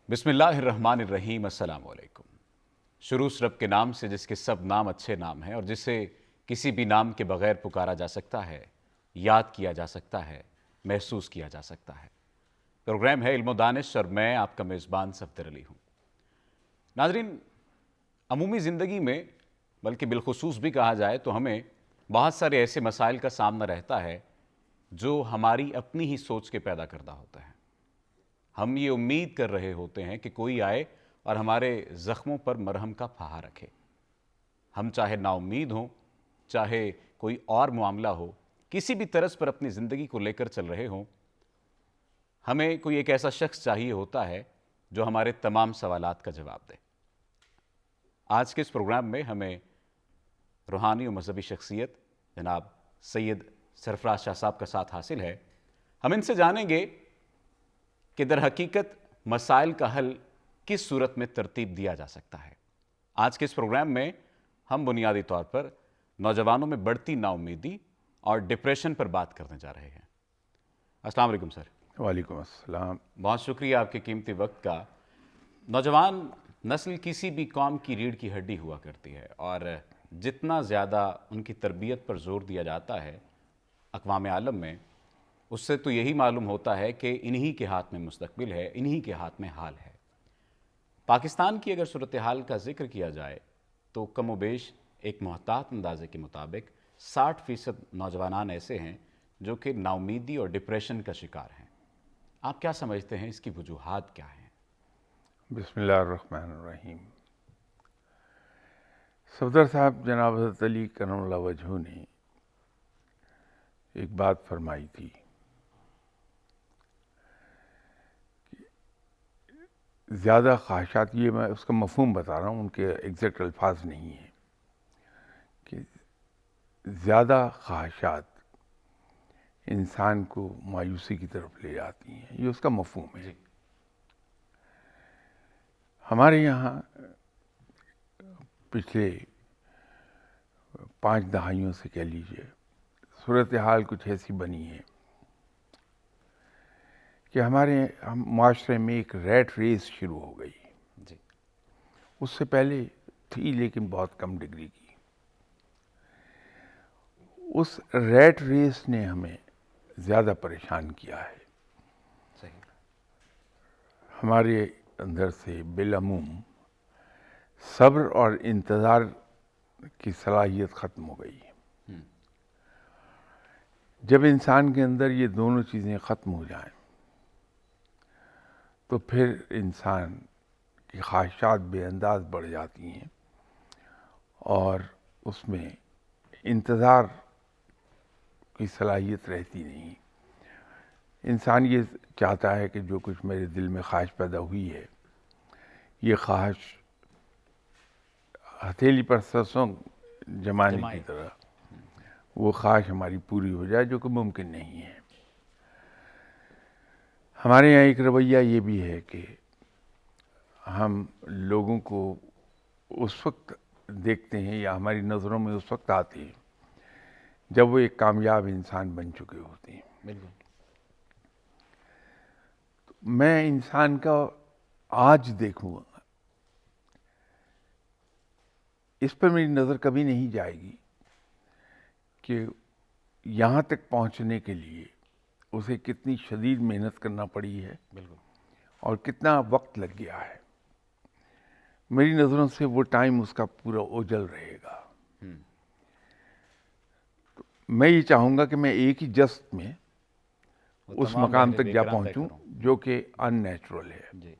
بسم اللہ الرحمن الرحیم۔ السلام علیکم۔ شروع اس رب کے نام سے جس کے سب نام اچھے نام ہیں اور جسے کسی بھی نام کے بغیر پکارا جا سکتا ہے، یاد کیا جا سکتا ہے، محسوس کیا جا سکتا ہے۔ پروگرام ہے علم و دانش اور میں آپ کا میزبان صفدر علی ہوں۔ ناظرین، عمومی زندگی میں بلکہ بالخصوص بھی کہا جائے تو ہمیں بہت سارے ایسے مسائل کا سامنا رہتا ہے جو ہماری اپنی ہی سوچ کے پیدا کردہ ہوتا ہے۔ ہم یہ امید کر رہے ہوتے ہیں کہ کوئی آئے اور ہمارے زخموں پر مرہم کا پھاہا رکھے۔ ہم چاہے نا امید ہوں، چاہے کوئی اور معاملہ ہو، کسی بھی طرز پر اپنی زندگی کو لے کر چل رہے ہوں، ہمیں کوئی ایک ایسا شخص چاہیے ہوتا ہے جو ہمارے تمام سوالات کا جواب دے۔ آج کے اس پروگرام میں ہمیں روحانی و مذہبی شخصیت جناب سید سرفراز شاہ صاحب کا ساتھ حاصل ہے۔ ہم ان سے جانیں گے کہ در حقیقت مسائل کا حل کس صورت میں ترتیب دیا جا سکتا ہے۔ آج کے اس پروگرام میں ہم بنیادی طور پر نوجوانوں میں بڑھتی نا امیدی اور ڈپریشن پر بات کرنے جا رہے ہیں۔ السلام علیکم سر۔ وعلیکم السلام۔ بہت شکریہ آپ کے قیمتی وقت کا۔ نوجوان نسل کسی بھی قوم کی ریڑھ کی ہڈی ہوا کرتی ہے اور جتنا زیادہ ان کی تربیت پر زور دیا جاتا ہے اقوام عالم میں، اس سے تو یہی معلوم ہوتا ہے کہ انہی کے ہاتھ میں مستقبل ہے، انہی کے ہاتھ میں حال ہے۔ پاکستان کی اگر صورتحال کا ذکر کیا جائے تو کم و بیش ایک محتاط اندازے کے مطابق 60% نوجوانان ایسے ہیں جو کہ نا امیدی اور ڈپریشن کا شکار ہیں۔ آپ کیا سمجھتے ہیں، اس کی وجوہات کیا ہیں؟ بسم اللہ الرحمن الرحیم۔ صفدر صاحب، جناب حضرت علی کرم اللہ وجہہ نے ایک بات فرمائی تھی کہ زیادہ خواہشات، یہ میں اس کا مفہوم بتا رہا ہوں، ان کے ایگزیکٹ الفاظ نہیں ہیں، کہ زیادہ خواہشات انسان کو مایوسی کی طرف لے جاتی ہیں، یہ اس کا مفہوم ہے۔ ہمارے یہاں پچھلے 5 دہائیوں سے کہہ لیجیے صورتحال کچھ ایسی بنی ہے کہ ہمارے معاشرے میں ایک ریٹ ریس شروع ہو گئی۔ جی، اس سے پہلے تھی لیکن بہت کم ڈگری کی۔ اس ریٹ ریس نے ہمیں زیادہ پریشان کیا ہے۔ صحیح۔ ہمارے اندر سے بالعموم صبر اور انتظار کی صلاحیت ختم ہو گئی۔ جب انسان کے اندر یہ دونوں چیزیں ختم ہو جائیں تو پھر انسان کی خواہشات بے انداز بڑھ جاتی ہیں اور اس میں انتظار کی صلاحیت رہتی نہیں۔ انسان یہ چاہتا ہے کہ جو کچھ میرے دل میں خواہش پیدا ہوئی ہے، یہ خواہش ہتھیلی پر سرسوں جمانے کی طرح وہ خواہش ہماری پوری ہو جائے، جو کہ ممکن نہیں ہے۔ ہمارے یہاں ایک رویہ یہ بھی ہے کہ ہم لوگوں کو اس وقت دیکھتے ہیں یا ہماری نظروں میں اس وقت آتے ہیں جب وہ ایک کامیاب انسان بن چکے ہوتے ہیں۔ بالکل۔ میں انسان کا آج دیکھوں گا، اس پر میری نظر کبھی نہیں جائے گی کہ یہاں تک پہنچنے کے لیے اسے کتنی شدید محنت کرنا پڑی ہے بالکل۔ اور کتنا وقت لگ گیا ہے۔ میری نظروں سے وہ ٹائم اس کا پورا اوجل رہے گا۔ میں یہ چاہوں گا کہ میں ایک ہی جست میں اس مقام تک جا پہنچوں جو کہ ان نیچرل ہے۔ جی،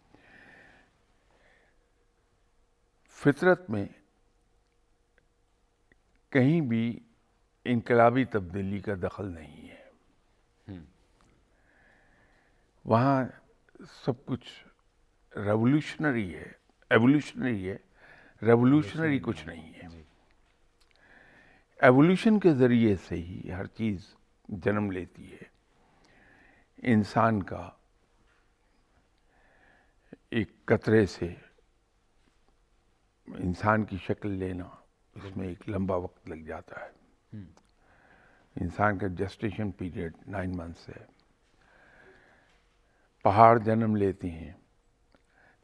فطرت میں کہیں بھی انقلابی تبدیلی کا دخل نہیں ہے۔ وہاں سب کچھ ریولوشنری ہے، ایوولوشنری ہے، ریولوشنری کچھ نہیں ہے۔ ایوولوشن کے ذریعے سے ہی ہر چیز جنم لیتی ہے۔ انسان کا ایک قطرے سے انسان کی شکل لینا، اس میں ایک لمبا وقت لگ جاتا ہے۔ انسان کا جسٹیشن پیریڈ 9 months ہے۔ پہاڑ جنم لیتے ہیں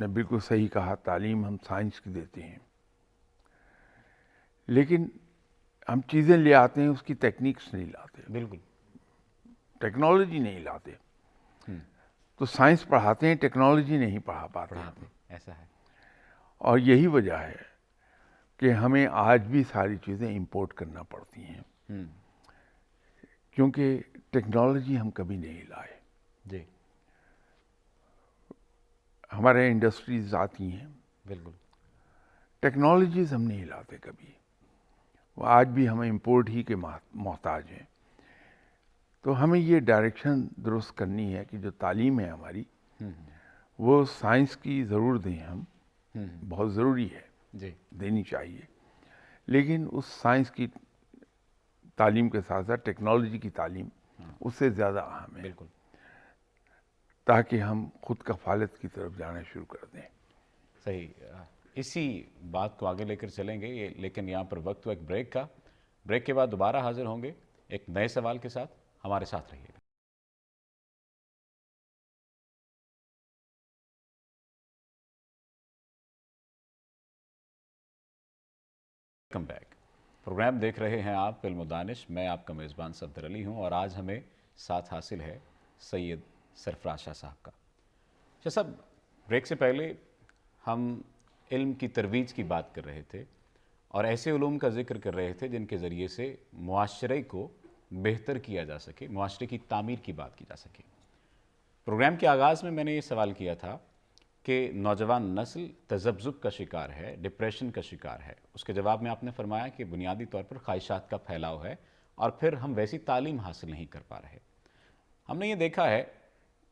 نے بالکل صحیح کہا، تعلیم ہم سائنس کی دیتے ہیں، لیکن ہم چیزیں لے آتے ہیں، اس کی ٹیکنیکس نہیں لاتے، بالکل. ٹیکنالوجی نہیں لاتے. تو سائنس پڑھاتے ہیں، ٹیکنالوجی نہیں پڑھا پاتے. پڑھاتے ایسا ہے. اور یہی وجہ ہے کہ ہمیں آج بھی ساری چیزیں امپورٹ کرنا پڑتی ہیں، کیونکہ ٹیکنالوجی ہم کبھی نہیں لائے. جی ہمارے انڈسٹریز آتی ہیں، بالکل. ٹیکنالوجیز ہم نہیں لاتے کبھی. وہ آج بھی ہم امپورٹ ہی کے محتاج ہیں. تو ہمیں یہ ڈائریکشن درست کرنی ہے کہ جو تعلیم ہے ہماری وہ سائنس کی ضرور دیں ہم، بہت ضروری ہے، جی دینی چاہیے، لیکن اس سائنس کی تعلیم کے ساتھ ساتھ ٹیکنالوجی کی تعلیم اس سے زیادہ اہم ہے، بالکل. تاکہ ہم خود کفالت کی طرف جانا شروع کر دیں. صحیح. اسی بات کو آگے لے کر چلیں گے، لیکن یہاں پر وقت ایک بریک کا. بریک کے بعد دوبارہ حاضر ہوں گے ایک نئے سوال کے ساتھ. ہمارے ساتھ رہیے گا. Welcome back. پروگرام دیکھ رہے ہیں آپ علم و دانش. میں آپ کا میزبان صفدر علی ہوں، اور آج ہمیں ساتھ حاصل ہے سید سرفراز شاہ صاحب کا. شاہ صاحب، بریک سے پہلے ہم علم کی ترویج کی بات کر رہے تھے اور ایسے علوم کا ذکر کر رہے تھے جن کے ذریعے سے معاشرے کو بہتر کیا جا سکے، معاشرے کی تعمیر کی بات کی جا سکے. پروگرام کے آغاز میں نے یہ سوال کیا تھا کہ نوجوان نسل تذبذب کا شکار ہے، ڈپریشن کا شکار ہے. اس کے جواب میں آپ نے فرمایا کہ بنیادی طور پر خواہشات کا پھیلاؤ ہے اور پھر ہم ویسی تعلیم حاصل نہیں کر پا رہے. ہم نے یہ دیکھا ہے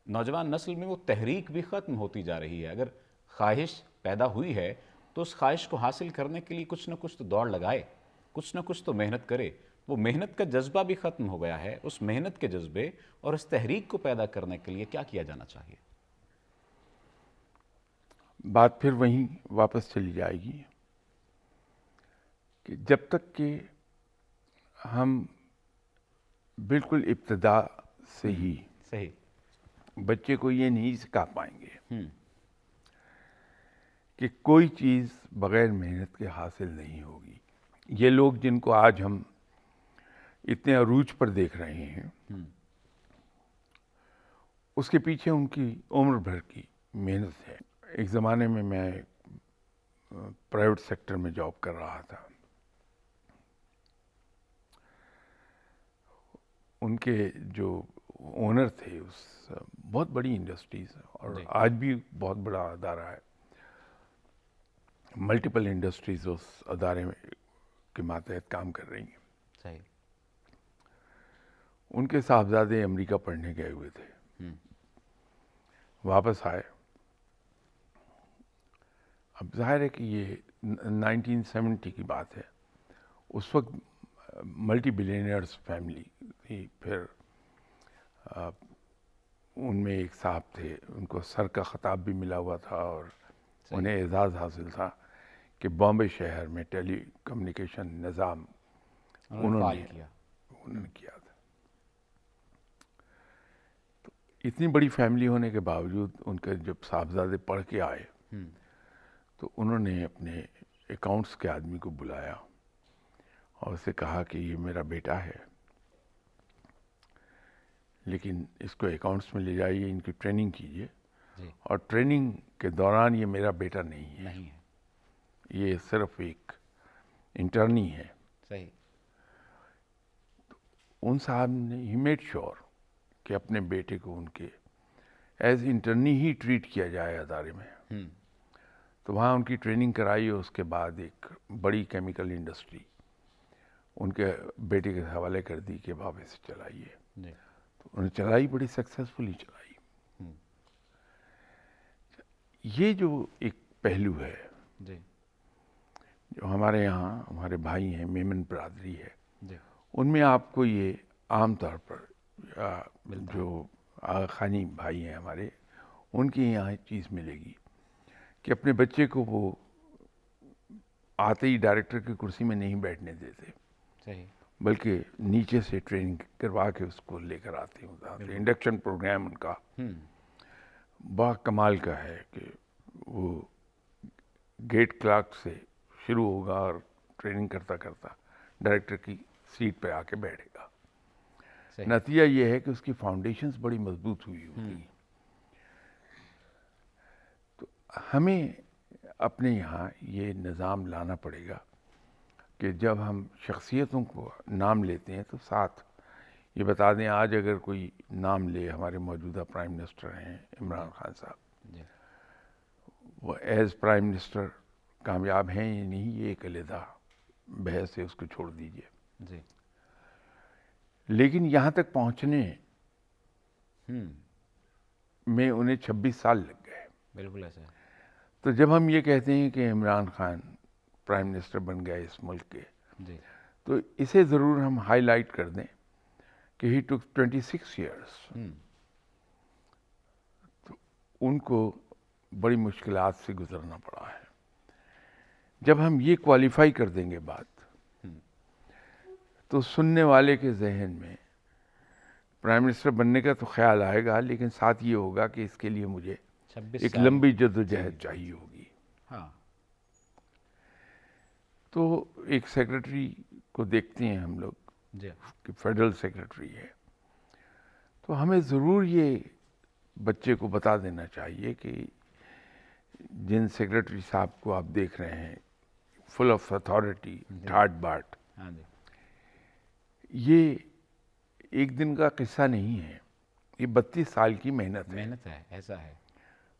نوجوان نسل میں وہ تحریک بھی ختم ہوتی جا رہی ہے. اگر خواہش پیدا ہوئی ہے تو اس خواہش کو حاصل کرنے کے لیے کچھ نہ کچھ تو دوڑ لگائے، کچھ نہ کچھ تو محنت کرے. وہ محنت کا جذبہ بھی ختم ہو گیا ہے. اس محنت کے جذبے اور اس تحریک کو پیدا کرنے کے لیے کیا کیا جانا چاہیے؟ بات پھر وہیں واپس چلی جائے گی کہ جب تک کہ ہم بالکل ابتدا سے ہی صحیح. بچے کو یہ نہیں سکھا پائیں گے کہ کوئی چیز بغیر محنت کے حاصل نہیں ہوگی. یہ لوگ جن کو آج ہم اتنے عروج پر دیکھ رہے ہیں، اس کے پیچھے ان کی عمر بھر کی محنت ہے. ایک زمانے میں پرائیویٹ سیکٹر میں جاب کر رہا تھا. ان کے جو اونر تھے اس بہت بڑی انڈسٹریز، اور آج بھی بہت بڑا ادارہ ہے، ملٹیپل انڈسٹریز اس ادارے کے ماتحت کام کر رہی ہیں. صحیح. ان کے صاحبزادے امریکہ پڑھنے گئے ہوئے تھے، واپس آئے. اب ظاہر ہے کہ یہ 1970 کی بات ہے. اس وقت ملٹی بلینئرز فیملی تھی. پھر ان میں ایک صاحب تھے، ان کو سر کا خطاب بھی ملا ہوا تھا اور انہیں اعزاز حاصل تھا کہ بامبے شہر میں ٹیلی کمیونیکیشن نظام انہوں نے کیا تھا. تو اتنی بڑی فیملی ہونے کے باوجود ان کے جب صاحبزادے پڑھ کے آئے تو انہوں نے اپنے اکاؤنٹس کے آدمی کو بلایا اور اسے کہا کہ یہ میرا بیٹا ہے، لیکن اس کو اکاؤنٹس میں لے جائیے، ان کی ٹریننگ کیجیے، اور ٹریننگ کے دوران یہ میرا بیٹا نہیں ہے، یہ صرف ایک انٹرنی ہے. صحیح. ان صاحب نے ہی میڈ شور کہ اپنے بیٹے کو ان کے ایز انٹرنی ہی ٹریٹ کیا جائے ادارے میں. تو وہاں ان کی ٹریننگ کرائی، اور اس کے بعد ایک بڑی کیمیکل انڈسٹری ان کے بیٹے کے حوالے کر دی کہ آپ اسے چلائیے. تو انہوں نے چلائی، بڑی سکسیسفلی چلائی. یہ جو ایک پہلو ہے جو ہمارے یہاں ہمارے بھائی ہیں، میمن برادری ہے، ان میں آپ کو یہ عام طور پر جو آغا خانی بھائی ہیں ہمارے، ان کے یہاں ایک چیز ملے گی کہ اپنے بچے کو وہ آتے ہی ڈائریکٹر کی کرسی میں نہیں بیٹھنے دیتے، بلکہ نیچے سے ٹریننگ کروا کے اس کو لے کر آتے ہیں. انڈکشن پروگرام ان کا با کمال کا ہے کہ وہ گیٹ کلرک سے شروع ہوگا اور ٹریننگ کرتا کرتا ڈائریکٹر کی سیٹ پہ آ کے بیٹھے گا. صحیح. نتیجہ یہ ہے کہ اس کی فاؤنڈیشنز بڑی مضبوط ہوئی ہوتی ہیں. تو ہمیں اپنے یہاں یہ نظام لانا پڑے گا کہ جب ہم شخصیتوں کو نام لیتے ہیں تو ساتھ یہ بتا دیں. آج اگر کوئی نام لے، ہمارے موجودہ پرائم منسٹر ہیں عمران خان صاحب، جی. وہ ایز پرائم منسٹر کامیاب ہیں یا نہیں، یہ ایک علیحدہ بحث ہے، اس کو چھوڑ دیجئے. جی. لیکن یہاں تک پہنچنے میں انہیں 26 سال لگ گئے. بالکل ایسا ہے. تو جب ہم یہ کہتے ہیں کہ عمران خان پرائم منسٹر بن گئے اس ملک کے، جی. تو اسے ضرور ہم ہائی لائٹ کر دیں کہ ہی ٹک 26 ایئرس. تو ان کو بڑی مشکلات سے گزرنا پڑا ہے. جب ہم یہ کوالیفائی کر دیں گے بات، تو سننے والے کے ذہن میں پرائم منسٹر بننے کا تو خیال آئے گا، لیکن ساتھ یہ ہوگا کہ اس کے لیے مجھے 26 ایک سال. لمبی جدوجہد چاہیے ہوگی. ہاں. تو ایک سیکرٹری کو دیکھتے ہیں ہم لوگ جی. کہ فیڈرل سیکرٹری ہے، تو ہمیں ضرور یہ بچے کو بتا دینا چاہیے کہ جن سیکرٹری صاحب کو آپ دیکھ رہے ہیں فل آف اتھارٹی، ٹھاٹ باٹ، ہاں جی. یہ ایک دن کا قصہ نہیں ہے، یہ 32 سال کی محنت ہے. محنت ہے. ایسا ہے.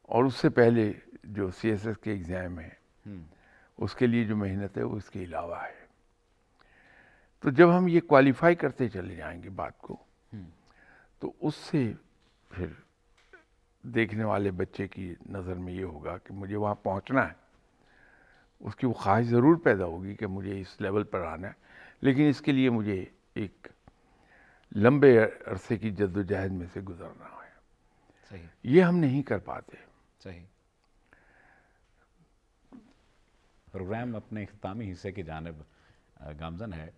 اور اس سے پہلے جو سی ایس ایس کے ایگزام ہے اس کے لیے جو محنت ہے وہ اس کے علاوہ ہے. تو جب ہم یہ کوالیفائی کرتے چلے جائیں گے بات کو، تو اس سے پھر دیکھنے والے بچے کی نظر میں یہ ہوگا کہ مجھے وہاں پہنچنا ہے. اس کی وہ خواہش ضرور پیدا ہوگی کہ مجھے اس لیول پر آنا ہے، لیکن اس کے لیے مجھے ایک لمبے عرصے کی جدوجہد میں سے گزرنا ہے. صحیح. یہ ہم نہیں کر پاتے. صحیح. پروگرام اپنے اختتامی حصے کی جانب گامزن ہے.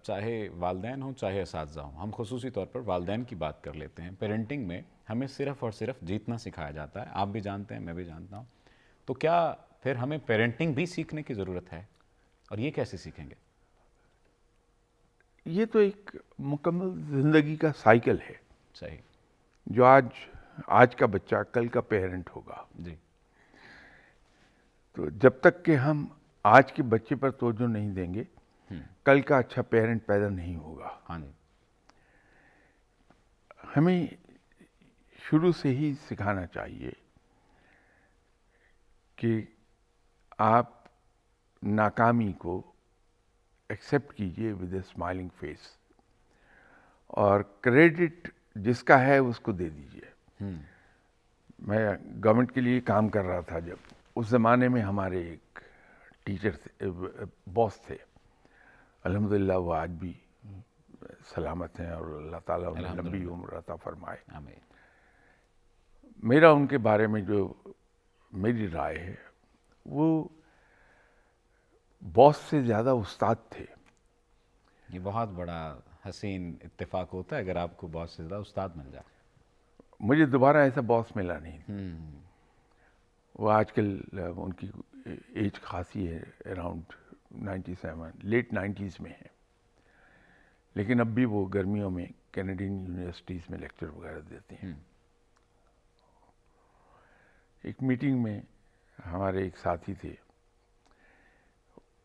چاہے والدین ہوں چاہے اساتذہ ہوں، ہم خصوصی طور پر والدین کی بات کر لیتے ہیں. پیرنٹنگ میں ہمیں صرف اور صرف جیتنا سکھایا جاتا ہے. آپ بھی جانتے ہیں، میں بھی جانتا ہوں. تو کیا پھر ہمیں پیرنٹنگ بھی سیکھنے کی ضرورت ہے؟ اور یہ کیسے سیکھیں گے؟ یہ تو ایک مکمل زندگی کا سائیکل ہے. صحیح. جو آج کا بچہ کل کا پیرنٹ ہوگا. جی. تو جب تک کہ ہم آج کے بچے پر توجہ نہیں دیں گے، کل کا اچھا پیرنٹ پیدا نہیں ہوگا. ہاں جی. ہمیں شروع سے ہی سکھانا چاہیے کہ آپ ناکامی کو ایکسیپٹ کیجئے ود اے اسمائلنگ فیس، اور کریڈٹ جس کا ہے اس کو دے دیجئے. میں گورنمنٹ کے لیے کام کر رہا تھا جب، اس زمانے میں ہمارے ایک ٹیچر تھے، باس تھے. الحمدللہ وہ آج بھی سلامت ہیں اور اللہ تعالیٰ انہیں لمبی عمر عطا فرمائے. آمین. میرا ان کے بارے میں جو میری رائے ہے، وہ باس سے زیادہ استاد تھے. یہ بہت بڑا حسین اتفاق ہوتا ہے اگر آپ کو باس سے زیادہ استاد مل جائے. مجھے دوبارہ ایسا باس ملا نہیں. وہ آج کل ان کی ایج خاصی ہے، اراؤنڈ 97، لیٹ 90s میں ہے، لیکن اب بھی وہ گرمیوں میں کینیڈین یونیورسٹیز میں لیکچر وغیرہ دیتے ہیں. ایک میٹنگ میں ہمارے ایک ساتھی تھے،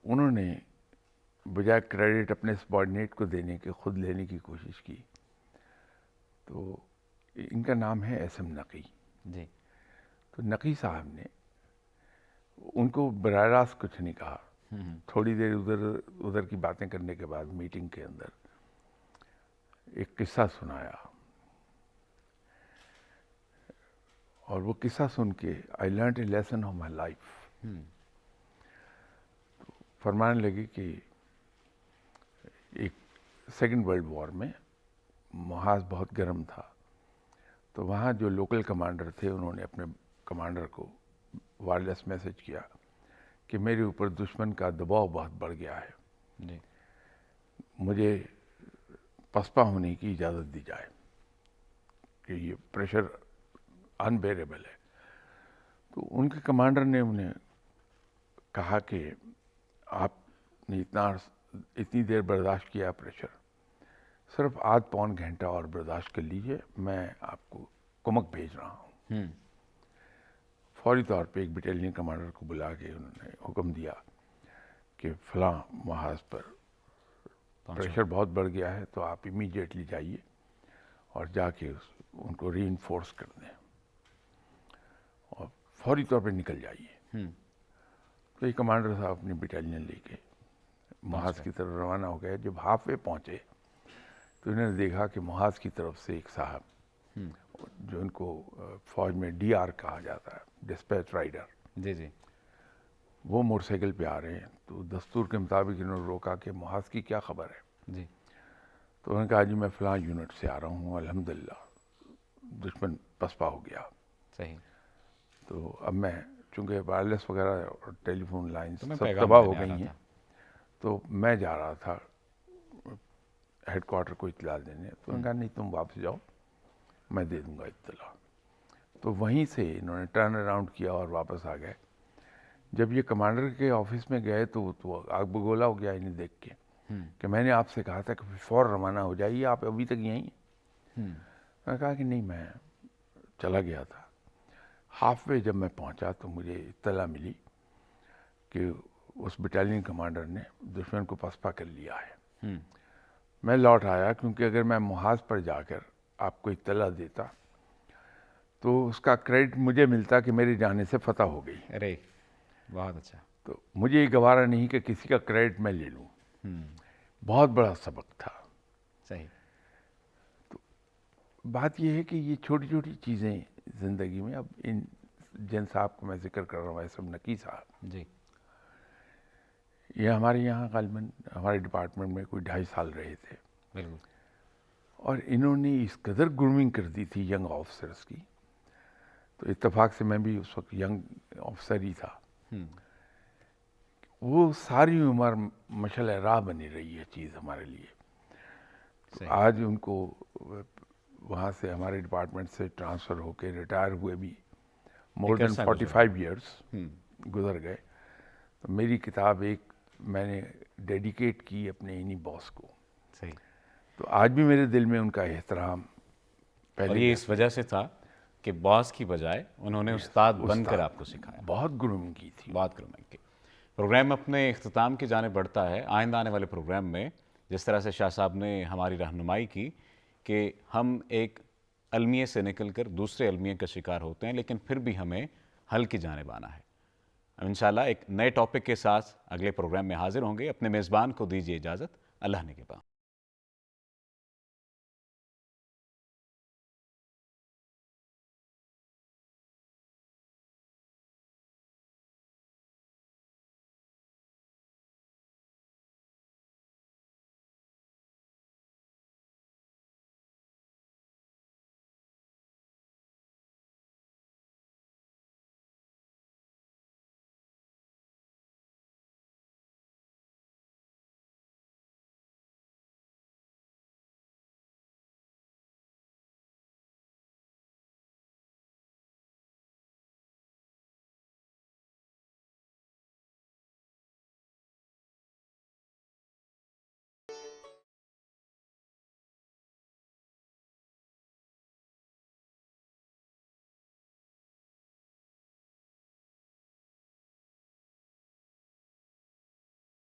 انہوں نے بجائے کریڈٹ اپنے سبارڈینیٹ کو دینے کے خود لینے کی کوشش کی. تو ان کا نام ہے ایس ایم نقی. جی. تو نقی صاحب نے ان کو براہ راست کچھ نہیں کہا. تھوڑی دیر ادھر کی باتیں کرنے کے بعد میٹنگ کے اندر ایک قصہ سنایا، اور وہ قصہ سن کے I learned a lesson of my life. فرمانے لگے کہ ایک سیکنڈ ورلڈ وار میں محاذ بہت گرم تھا، تو وہاں جو لوکل کمانڈر تھے انہوں نے اپنے کمانڈر کو وائرلیس میسج کیا کہ میرے اوپر دشمن کا دباؤ بہت بڑھ گیا ہے. جی. مجھے پسپا ہونے کی اجازت دی جائے کہ یہ پریشر انبیریبل ہے. تو ان کے کمانڈر نے انہیں کہا کہ آپ نے اتنی دیر برداشت کیا پریشر، صرف آدھ پون گھنٹہ اور برداشت کر لیجئے، میں آپ کو کمک بھیج رہا ہوں۔ فوری طور پہ ایک بٹالین کمانڈر کو بلا کے انہوں نے حکم دیا کہ فلاں محاذ پر پریشر بہت بڑھ گیا ہے، تو آپ امیڈیٹلی جائیے اور جا کے ان کو ری انفورس کر دیں اور فوری طور پہ نکل جائیے۔ تو یہ کمانڈر صاحب اپنی بٹالین لے کے محاذ کی طرف روانہ ہو گئے۔ جب ہاف وے پہنچے تو انہوں نے دیکھا کہ محاذ کی طرف سے ایک صاحب، جو ان کو فوج میں ڈی آر کہا جاتا ہے، ڈسپیچ رائڈر، جی جی، وہ موٹر سائیکل پہ آ رہے ہیں۔ تو دستور کے مطابق انہوں نے روکا کہ محاذ کی کیا خبر ہے؟ جی، تو انہوں نے کہا جی میں فلاں یونٹ سے آ رہا ہوں، الحمدللہ دشمن پسپا ہو گیا۔ صحیح۔ تو اب میں چونکہ وائرلیس وغیرہ اور ٹیلی فون لائنز تو میں سب پیغام تباہ ہو دینے آ گئی رہا ہیں، تھا۔ تو میں جا رہا تھا ہیڈ کوارٹر کو اطلاع دینے۔ تو انہوں نے کہا نہیں تم واپس جاؤ، میں دے دوں گا اطلاع۔ تو وہیں سے انہوں نے ٹرن اراؤنڈ کیا اور واپس آ گئے۔ جب یہ کمانڈر کے آفس میں گئے تو آگ بگولا ہو گیا انہیں دیکھ کے کہ میں نے آپ سے کہا تھا کہ فوراً روانہ ہو جائیے، آپ ابھی تک یہیں ہیں۔ میں نے کہا کہ نہیں، میں چلا گیا تھا۔ ہاف وے جب میں پہنچا تو مجھے اطلاع ملی کہ اس بٹالین کمانڈر نے دشمن کو پسپا کر لیا ہے۔ میں لوٹ آیا، کیونکہ اگر میں محاذ پر جا کر آپ کو اطلاع دیتا تو اس کا کریڈٹ مجھے ملتا کہ میرے جانے سے فتح ہو گئی۔ ارے بہت اچھا۔ تو مجھے یہ گوارا نہیں کہ کسی کا کریڈٹ میں لے لوں۔ بہت بڑا سبق تھا۔ صحیح۔ بات یہ ہے کہ یہ چھوٹی چھوٹی چیزیں زندگی میں، اب ان جن صاحب کو میں ذکر کر رہا ہوں، ایسے نقی صاحب، جی، یہ ہمارے یہاں غالباً ہمارے ڈپارٹمنٹ میں کوئی 2.5 سال رہے تھے، بالکل۔ اور انہوں نے اس قدر گرومنگ کر دی تھی ینگ آفیسرس کی، تو اتفاق سے میں بھی اس وقت ینگ آفیسر ہی تھا، وہ ساری عمر مشعل راہ بنی رہی ہے چیز ہمارے لیے۔ تو آج ان کو وہاں سے ہمارے ڈپارٹمنٹ سے ٹرانسفر ہو کے ریٹائر ہوئے بھی مور دین 45 ایئرس گزر گئے۔ تو میری کتاب ایک میں نے ڈیڈیکیٹ کی اپنے انہی باس کو۔ صحیح۔ تو آج بھی میرے دل میں ان کا احترام اور یہ اس وجہ سے تھا کہ باس کی بجائے انہوں نے استاد بن کر آپ کو سکھایا، بہت گرومنگ کی تھی۔ بات کروں کی۔ پروگرام اپنے اختتام کی جانب بڑھتا ہے۔ آئندہ آنے والے پروگرام میں جس طرح سے شاہ صاحب نے ہماری رہنمائی کی کہ ہم ایک المیے سے نکل کر دوسرے المیے کا شکار ہوتے ہیں، لیکن پھر بھی ہمیں حل کی جانب آنا ہے۔ انشاءاللہ ایک نئے ٹاپک کے ساتھ اگلے پروگرام میں حاضر ہوں گے۔ اپنے میزبان کو دیجیے اجازت۔ اللہ نے کے پاس۔